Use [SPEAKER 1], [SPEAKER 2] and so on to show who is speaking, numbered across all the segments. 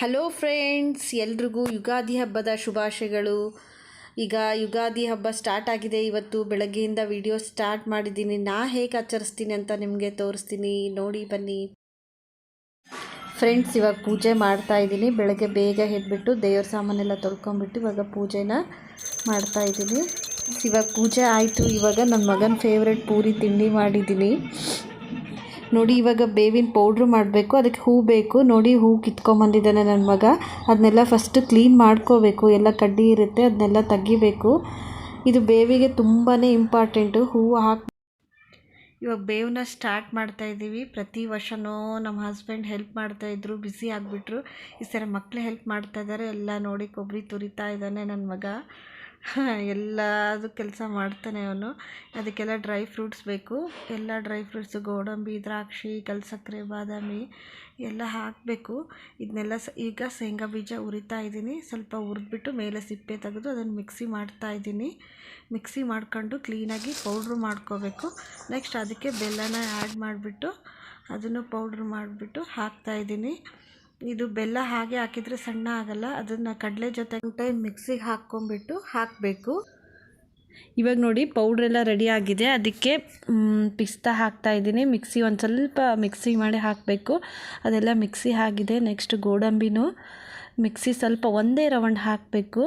[SPEAKER 1] Hello friends, ಎಲ್ರಿಗೂ ಯುಗಾದಿ ಹಬ್ಬದ ಶುಭಾಶಯಗಳು. ಈಗ ಯುಗಾದಿ ಹಬ್ಬ ಸ್ಟಾರ್ಟ್ ಆಗಿದೆ. ಇವತ್ತು ಬೆಳಗ್ಗೆಯಿಂದ ವಿಡಿಯೋ ಸ್ಟಾರ್ಟ್ ಮಾಡಿದ್ದೀನಿ. ಹೇಗೆ ಆಚರಿಸ್ತೀನಿ ಅಂತ ನಿಮಗೆ ತೋರಿಸ್ತೀನಿ, ನೋಡಿ ಬನ್ನಿ ಫ್ರೆಂಡ್ಸ್. ಇವಾಗ ಪೂಜೆ ಮಾಡ್ತಾ ಇದ್ದೀನಿ. ಬೆಳಗ್ಗೆ ಬೇಗ ಎದ್ಬಿಟ್ಟು ದೇವ್ರ ಸಾಮಾನೆಲ್ಲ ತೊಳ್ಕೊಂಬಿಟ್ಟು ಇವಾಗ ಪೂಜೆನ ಮಾಡ್ತಾ ಇದ್ದೀನಿ. ಇವಾಗ ಪೂಜೆ ಆಯಿತು. ಇವಾಗ ನನ್ನ ಮಗನ ಫೇವ್ರೆಟ್ ಪೂರಿ ತಿಂಡಿ ಮಾಡಿದ್ದೀನಿ ನೋಡಿ. ಇವಾಗ ಬೇವಿನ ಪೌಡ್ರು ಮಾಡಬೇಕು, ಅದಕ್ಕೆ ಹೂ ಬೇಕು ನೋಡಿ. ಹೂ ಕಿತ್ಕೊಂಬಂದಿದ್ದಾನೆ ನನ್ನ ಮಗ. ಅದನ್ನೆಲ್ಲ ಫಸ್ಟ್ ಕ್ಲೀನ್ ಮಾಡ್ಕೋಬೇಕು, ಎಲ್ಲ ಕಡ್ಡಿ ಇರುತ್ತೆ ಅದನ್ನೆಲ್ಲ ತೆಗಿಬೇಕು. ಇದು ಬೇವಿಗೆ ತುಂಬಾ ಇಂಪಾರ್ಟೆಂಟು. ಹೂವು ಇವಾಗ ಬೇವನ್ನ ಸ್ಟಾರ್ಟ್ ಮಾಡ್ತಾಯಿದ್ದೀವಿ. ಪ್ರತಿ ವರ್ಷವೂ ನಮ್ಮ ಹಸ್ಬೆಂಡ್ ಹೆಲ್ಪ್ ಮಾಡ್ತಾಯಿದ್ರು, ಬ್ಯುಸಿ ಆಗಿಬಿಟ್ರು. ಈ ಸಲ ಮಕ್ಕಳು ಹೆಲ್ಪ್ ಮಾಡ್ತಾಯಿದ್ದಾರೆ. ಎಲ್ಲ ನೋಡಿ ಕೊಬ್ಬರಿ ತುರಿತಾ ಇದ್ದಾನೆ ನನ್ನ ಮಗ. ಎಲ್ಲದು ಕೆಲಸ ಮಾಡ್ತಾನೆ ಅವನು. ಅದಕ್ಕೆಲ್ಲ ಡ್ರೈ ಫ್ರೂಟ್ಸ್ ಬೇಕು. ಎಲ್ಲ ಡ್ರೈ ಫ್ರೂಟ್ಸು ಗೋಡಂಬಿ, ದ್ರಾಕ್ಷಿ, ಕಲ್ಸಕ್ಕರೆ, ಬಾದಾಮಿ ಎಲ್ಲ ಹಾಕಬೇಕು. ಇದನ್ನೆಲ್ಲ ಈಗ ಶೇಂಗಾ ಬೀಜ ಹುರಿತಾ ಇದ್ದೀನಿ. ಸ್ವಲ್ಪ ಹುರಿದ್ಬಿಟ್ಟು ಮೇಲೆ ಸಿಪ್ಪೆ ತೆಗೆದು ಅದನ್ನು ಮಿಕ್ಸಿ ಮಾಡ್ತಾ ಇದ್ದೀನಿ. ಮಿಕ್ಸಿ ಮಾಡ್ಕೊಂಡು ಕ್ಲೀನಾಗಿ ಪೌಡ್ರು ಮಾಡ್ಕೋಬೇಕು. ನೆಕ್ಸ್ಟ್ ಅದಕ್ಕೆ ಬೆಲ್ಲನ ಆ್ಯಡ್ ಮಾಡಿಬಿಟ್ಟು ಅದನ್ನು ಪೌಡ್ರ್ ಮಾಡಿಬಿಟ್ಟು ಹಾಕ್ತಾಯಿದ್ದೀನಿ. ಇದು ಬೆಲ್ಲ ಹಾಗೆ ಹಾಕಿದರೆ ಸಣ್ಣ ಆಗಲ್ಲ. ಅದನ್ನು ಕಡಲೆ ಜೊತೆ ಟೈಮ್ ಮಿಕ್ಸಿಗೆ ಹಾಕ್ಕೊಂಬಿಟ್ಟು ಹಾಕಬೇಕು. ಇವಾಗ ನೋಡಿ ಪೌಡ್ರೆಲ್ಲ ರೆಡಿ ಆಗಿದೆ. ಅದಕ್ಕೆ ಪಿಸ್ತಾ ಹಾಕ್ತಾಯಿದ್ದೀನಿ. ಮಿಕ್ಸಿ ಒಂದು ಸ್ವಲ್ಪ ಮಿಕ್ಸಿ ಮಾಡಿ ಹಾಕಬೇಕು. ಅದೆಲ್ಲ ಮಿಕ್ಸಿ ಆಗಿದೆ. ನೆಕ್ಸ್ಟ್ ಗೋಡಂಬಿನೂ ಮಿಕ್ಸಿ ಸ್ವಲ್ಪ ಒಂದೇ ರೌಂಡ್ ಹಾಕಬೇಕು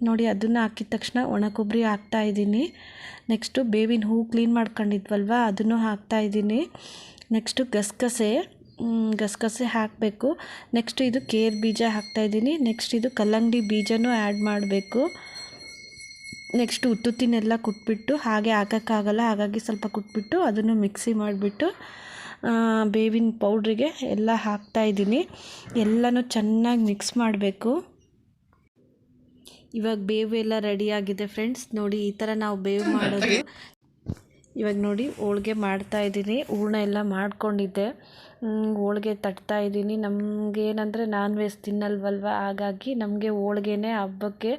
[SPEAKER 1] ನೋಡಿ. ಅದನ್ನು ಹಾಕಿದ ತಕ್ಷಣ ಒಣ ಕೊಬ್ಬರಿ ಹಾಕ್ತಾಯಿದ್ದೀನಿ. ನೆಕ್ಸ್ಟು ಬೇವಿನ ಹೂ ಕ್ಲೀನ್ ಮಾಡ್ಕೊಂಡಿದ್ವಲ್ವ ಅದನ್ನು ಹಾಕ್ತಾಯಿದ್ದೀನಿ. ನೆಕ್ಸ್ಟು ಗಸಗಸೆ ಹಾಕಬೇಕು. ನೆಕ್ಸ್ಟ್ ಇದು ಕೇರ್ ಬೀಜ ಹಾಕ್ತಾಯಿದ್ದೀನಿ. ನೆಕ್ಸ್ಟ್ ಇದು ಕಲ್ಲಂಗಡಿ ಬೀಜನೂ ಆ್ಯಡ್ ಮಾಡಬೇಕು. ನೆಕ್ಸ್ಟ್ ಉತ್ತುತ್ತಿನೆಲ್ಲ ಕುಟ್ಬಿಟ್ಟು, ಹಾಗೆ ಹಾಕೋಕ್ಕಾಗಲ್ಲ ಹಾಗಾಗಿ ಸ್ವಲ್ಪ ಕುಟ್ಬಿಟ್ಟು ಅದನ್ನು ಮಿಕ್ಸಿ ಮಾಡಿಬಿಟ್ಟು ಬೇವಿನ ಪೌಡ್ರಿಗೆ ಎಲ್ಲ ಹಾಕ್ತಾಯಿದ್ದೀನಿ. ಎಲ್ಲನೂ ಚೆನ್ನಾಗಿ ಮಿಕ್ಸ್ ಮಾಡಬೇಕು. ಇವಾಗ ಬೇವು ಎಲ್ಲ ರೆಡಿಯಾಗಿದೆ ಫ್ರೆಂಡ್ಸ್. ನೋಡಿ ಈ ಥರ ನಾವು ಬೇವು ಮಾಡೋದು. ಇವಾಗ ನೋಡಿ ಹೋಳ್ಗೆ ಮಾಡ್ತಾಯಿದ್ದೀನಿ. ಹೂರಣ ಎಲ್ಲ ಮಾಡ್ಕೊಂಡಿದ್ದೆ, ಹೋಳ್ಗೆ ತಟ್ತಾಯಿದ್ದೀನಿ. ನಮಗೇನಂದರೆ ನಾನ್ ವೆಜ್ ತಿನ್ನಲ್ವಲ್ವ, ಹಾಗಾಗಿ ನಮಗೆ ಹೋಳ್ಗೆನೇ ಹಬ್ಬಕ್ಕೆ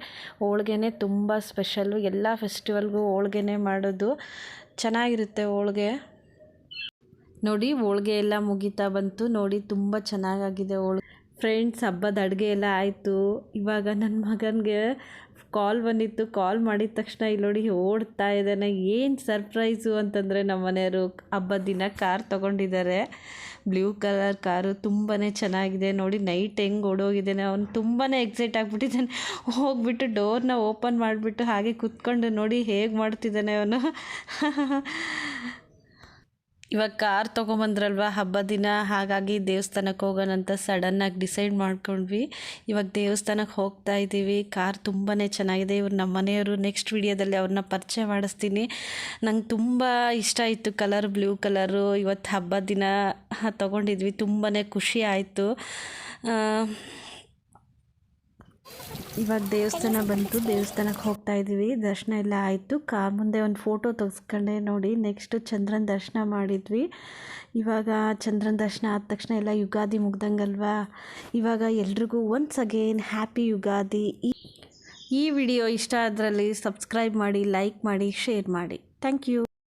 [SPEAKER 1] ಹೋಳ್ಗೆನೇ ತುಂಬ ಸ್ಪೆಷಲ್ಲು. ಎಲ್ಲ ಫೆಸ್ಟಿವಲ್ಗೂ ಹೋಳ್ಗೆನೇ ಮಾಡೋದು. ಚೆನ್ನಾಗಿರುತ್ತೆ ಹೋಳ್ಗೆ. ನೋಡಿ ಹೋಳ್ಗೆ ಎಲ್ಲ ಮುಗಿತಾ ಬಂತು ನೋಡಿ. ತುಂಬ ಚೆನ್ನಾಗಾಗಿದೆ ಹೋಳ್ಗೆ ಫ್ರೆಂಡ್ಸ್. ಹಬ್ಬದ ಅಡುಗೆ ಎಲ್ಲ ಆಯಿತು. ಇವಾಗ ನನ್ನ ಮಗನಿಗೆ ಕಾಲ್ ಬಂದಿತ್ತು. ಕಾಲ್ ಮಾಡಿದ ತಕ್ಷಣ ಇಲ್ಲಿ ನೋಡಿ ಓಡ್ತಾ ಇದ್ದಾನೆ. ಏನು ಸರ್ಪ್ರೈಸು ಅಂತಂದರೆ ನಮ್ಮ ಮನೆಯವರು ಹಬ್ಬದ ದಿನ ಕಾರ್ ತೊಗೊಂಡಿದ್ದಾರೆ. ಬ್ಲೂ ಕಲರ್ ಕಾರು ತುಂಬಾ ಚೆನ್ನಾಗಿದೆ ನೋಡಿ. ನೈಟ್ ಹೆಂಗೆ ಓಡೋಗಿದ್ದಾನೆ ಅವನು. ತುಂಬಾ ಎಕ್ಸೈಟ್ ಆಗಿಬಿಟ್ಟಿದ್ದಾನೆ. ಹೋಗ್ಬಿಟ್ಟು ಡೋರ್ನ ಓಪನ್ ಮಾಡಿಬಿಟ್ಟು ಹಾಗೆ ಕೂತ್ಕೊಂಡು ನೋಡಿ ಹೇಗೆ ಮಾಡ್ತಿದ್ದಾನೆ ಅವನು. ಇವಾಗ ಕಾರ್ ತೊಗೊಂಬಂದ್ರಲ್ವ ಹಬ್ಬದ ದಿನ, ಹಾಗಾಗಿ ದೇವಸ್ಥಾನಕ್ಕೆ ಹೋಗೋಣಂತ ಸಡನ್ನಾಗಿ ಡಿಸೈಡ್ ಮಾಡ್ಕೊಂಡ್ವಿ. ಇವಾಗ ದೇವಸ್ಥಾನಕ್ಕೆ ಹೋಗ್ತಾ ಇದ್ದೀವಿ. ಕಾರ್ ತುಂಬಾ ಚೆನ್ನಾಗಿದೆ. ಇವ್ರು ನಮ್ಮ ಮನೆಯವರು. ನೆಕ್ಸ್ಟ್ ವಿಡಿಯೋದಲ್ಲಿ ಅವ್ರನ್ನ ಪರಿಚಯ ಮಾಡಿಸ್ತೀನಿ. ನಂಗೆ ತುಂಬ ಇಷ್ಟ ಆಯಿತು ಕಲರ್, ಬ್ಲೂ ಕಲರು. ಇವತ್ತು ಹಬ್ಬದ ದಿನ ತೊಗೊಂಡಿದ್ವಿ. ತುಂಬಾ ಖುಷಿ ಆಯಿತು. ಇವಾಗ ದೇವಸ್ಥಾನ ಬಂತು, ದೇವಸ್ಥಾನಕ್ಕೆ ಹೋಗ್ತಾ ಇದ್ದೀವಿ. ದರ್ಶನ ಎಲ್ಲ ಆಯಿತು. ಕಾರ್ ಮುಂದೆ ಒಂದು ಫೋಟೋ ತೆಗೆಸ್ಕೊಂಡೆ ನೋಡಿ. ನೆಕ್ಸ್ಟು ಚಂದ್ರನ ದರ್ಶನ ಮಾಡಿದ್ವಿ. ಇವಾಗ ಚಂದ್ರನ ದರ್ಶನ ಆದ ತಕ್ಷಣ ಎಲ್ಲ ಯುಗಾದಿ ಮುಗ್ದಂಗಲ್ವಾ. ಇವಾಗ ಎಲ್ರಿಗೂ ಒನ್ಸ್ ಅಗೇನ್ ಹ್ಯಾಪಿ ಯುಗಾದಿ. ಈ ವಿಡಿಯೋ ಇಷ್ಟ ಆದ್ರಲ್ಲಿ ಸಬ್ಸ್ಕ್ರೈಬ್ ಮಾಡಿ, ಲೈಕ್ ಮಾಡಿ, ಶೇರ್ ಮಾಡಿ. Thank you.